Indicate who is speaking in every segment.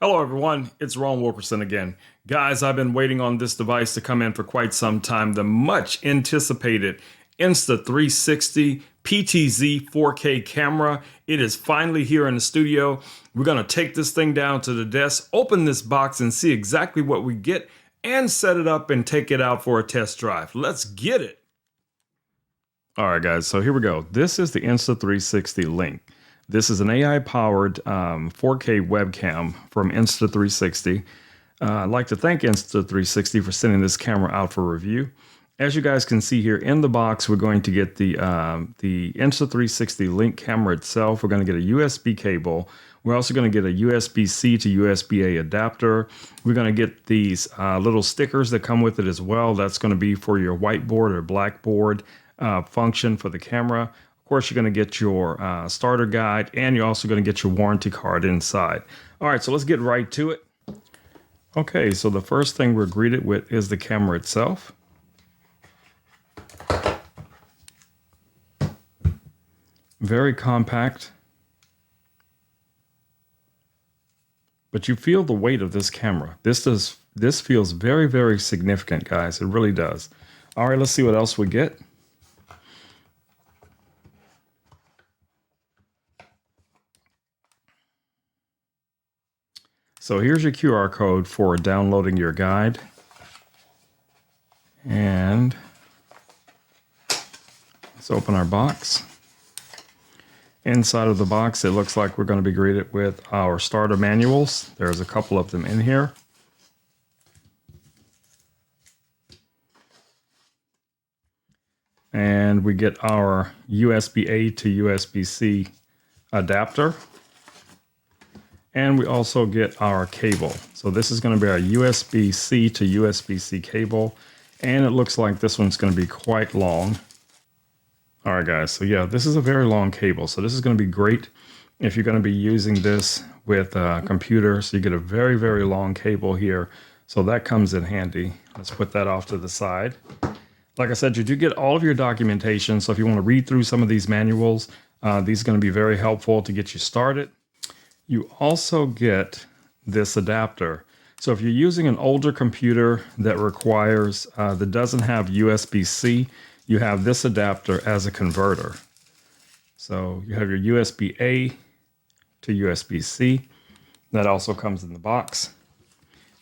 Speaker 1: Hello everyone, it's Ron Wilkerson again. Guys, I've been waiting on this device to come in for quite some time. The much anticipated Insta360 PTZ 4K camera. It is finally here in the studio. We're going to take this thing down to the desk, open this box and see exactly what we get and set it up and take it out for a test drive. Let's get it. All right guys, so here we go. This is the Insta360 Link. This is an AI-powered 4K webcam from Insta360. I'd like to thank Insta360 for sending this camera out for review. As you guys can see here in the box, we're going to get the Insta360 Link camera itself. We're going to get a USB cable. We're also going to get a USB-C to USB-A adapter. We're going to get these little stickers that come with it as well. That's going to be for your whiteboard or blackboard function for the camera. Of course, you're going to get your starter guide, and you're also going to get your warranty card inside. All right, so let's get right to it. Okay, so the first thing we're greeted with is the camera itself. Very compact. But you feel the weight of this camera. This feels very, very significant, guys. It really does. All right, let's see what else we get. So here's your QR code for downloading your guide. And let's open our box. Inside of the box, it looks like we're going to be greeted with our starter manuals. There's a couple of them in here. And we get our USB-A to USB-C adapter. And we also get our cable. So this is going to be our USB-C to USB-C cable. And it looks like this one's going to be quite long. All right, guys. So yeah, this is a very long cable. So this is going to be great if you're going to be using this with a computer. So you get a very, very long cable here. So that comes in handy. Let's put that off to the side. Like I said, you do get all of your documentation. So if you want to read through some of these manuals, these are going to be very helpful to get you started. You also get this adapter. So if you're using an older computer that requires, that doesn't have USB-C, you have this adapter as a converter. So you have your USB-A to USB-C. That also comes in the box.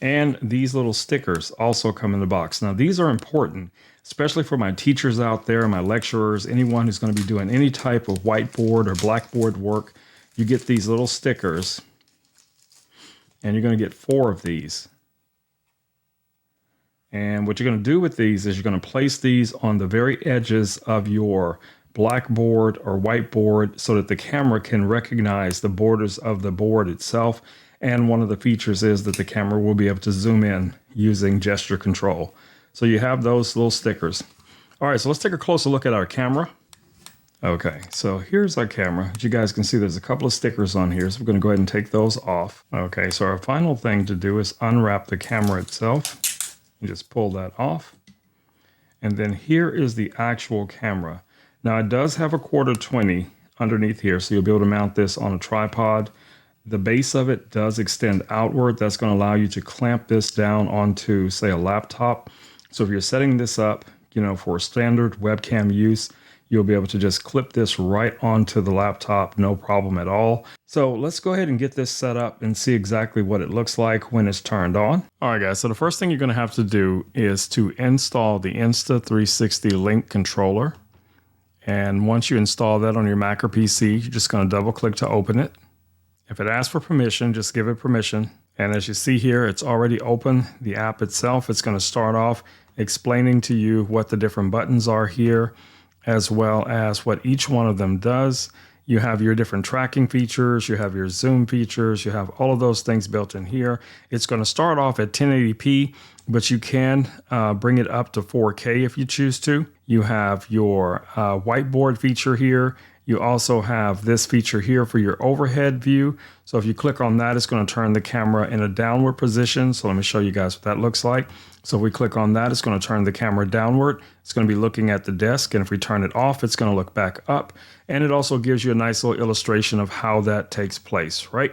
Speaker 1: And these little stickers also come in the box. Now these are important, especially for my teachers out there, my lecturers, anyone who's going to be doing any type of whiteboard or blackboard work. You get these little stickers, and you're going to get 4 of these. And what you're going to do with these is you're going to place these on the very edges of your blackboard or whiteboard so that the camera can recognize the borders of the board itself. And one of the features is that the camera will be able to zoom in using gesture control. So you have those little stickers. All right, so let's take a closer look at our camera. Okay, so here's our camera. As you guys can see, there's a couple of stickers on here, so we're going to go ahead and take those off. Okay, so our final thing to do is unwrap the camera itself. You just pull that off. And then here is the actual camera. Now, it does have a 1/4-20 underneath here, so you'll be able to mount this on a tripod. The base of it does extend outward. That's going to allow you to clamp this down onto, say, a laptop. So if you're setting this up, for standard webcam use, you'll be able to just clip this right onto the laptop, no problem at all. So let's go ahead and get this set up and see exactly what it looks like when it's turned on. All right, guys, so the first thing you're going to have to do is to install the Insta360 Link controller. And once you install that on your Mac or PC, you're just going to double click to open it. If it asks for permission, just give it permission. And as you see here, it's already open. The app itself, it's going to start off explaining to you what the different buttons are here, as well as what each one of them does. You have your different tracking features, you have your zoom features, you have all of those things built in here. It's going to start off at 1080p, but you can bring it up to 4K if you choose to. You have your whiteboard feature here. You also have this feature here for your overhead view. So if you click on that, it's going to turn the camera in a downward position. So let me show you guys what that looks like. So if we click on that, it's going to turn the camera downward. It's going to be looking at the desk. And if we turn it off, it's going to look back up. And it also gives you a nice little illustration of how that takes place, right?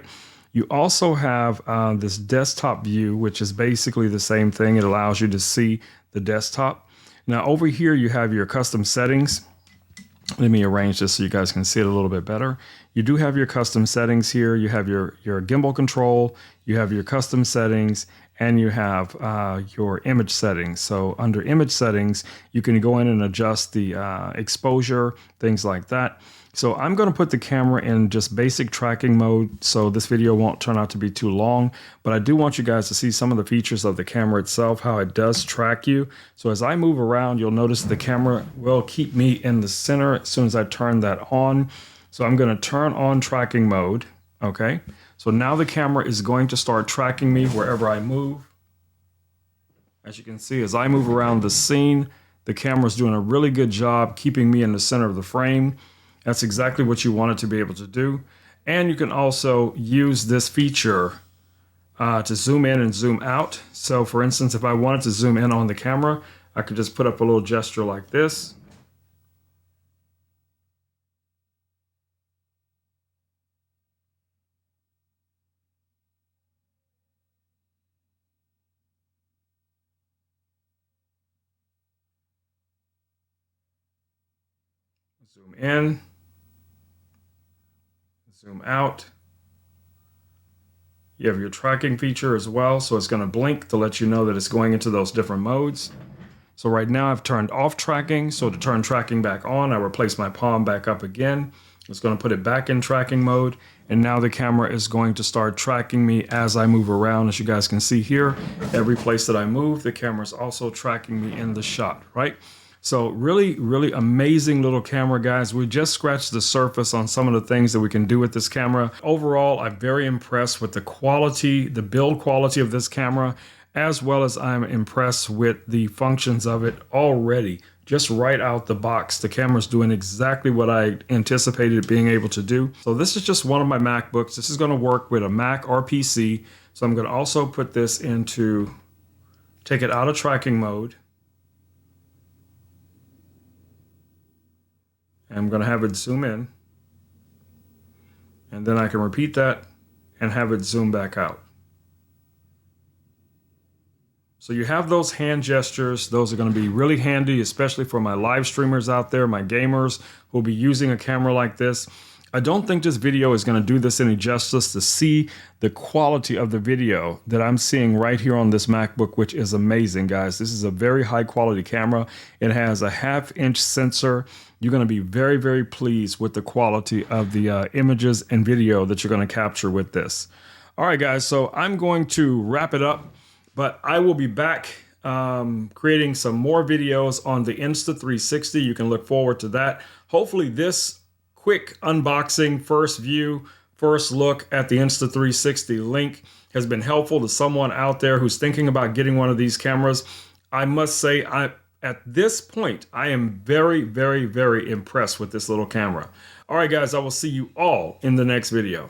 Speaker 1: You also have this desktop view, which is basically the same thing. It allows you to see the desktop. Now over here, you have your custom settings. Let me arrange this so you guys can see it a little bit better. You do have your custom settings here. You have your gimbal control, you have your custom settings, and you have your image settings. So under image settings, you can go in and adjust the exposure, things like that. So I'm going to put the camera in just basic tracking mode, so this video won't turn out to be too long, but I do want you guys to see some of the features of the camera itself, how it does track you. So as I move around, you'll notice the camera will keep me in the center as soon as I turn that on. So I'm going to turn on tracking mode. Okay. So now the camera is going to start tracking me wherever I move. As you can see, as I move around the scene, the camera's doing a really good job keeping me in the center of the frame. That's exactly what you want it to be able to do. And you can also use this feature to zoom in and zoom out. So for instance, if I wanted to zoom in on the camera, I could just put up a little gesture like this. Zoom in, zoom out. You have your tracking feature as well, so it's going to blink to let you know that it's going into those different modes. So right now I've turned off tracking, so to turn tracking back on, I replace my palm back up again. It's going to put it back in tracking mode, and now the camera is going to start tracking me as I move around. As you guys can see here, every place that I move, the camera is also tracking me in the shot, right? So really, really amazing little camera, guys. We just scratched the surface on some of the things that we can do with this camera. Overall, I'm very impressed with the quality, the build quality of this camera, as well as I'm impressed with the functions of it already. Just right out the box, the camera's doing exactly what I anticipated it being able to do. So this is just one of my MacBooks. This is going to work with a Mac or PC. So I'm going to also put this into, take it out of tracking mode. I'm going to have it zoom in, and then I can repeat that and have it zoom back out. So you have those hand gestures. Those are going to be really handy, especially for my live streamers out there, my gamers who will be using a camera like this. I don't think this video is going to do this any justice to see the quality of the video that I'm seeing right here on this MacBook, which is amazing, guys. This is a very high quality camera. It has a 1/2-inch sensor. You're going to be very, very pleased with the quality of the images and video that you're going to capture with this. All right, guys, so I'm going to wrap it up, but I will be back creating some more videos on the Insta360. You can look forward to that. Hopefully this quick unboxing, first view, first look at the Insta360 Link has been helpful to someone out there who's thinking about getting one of these cameras. I must say, at this point, I am very, very, very impressed with this little camera. All right, guys, I will see you all in the next video.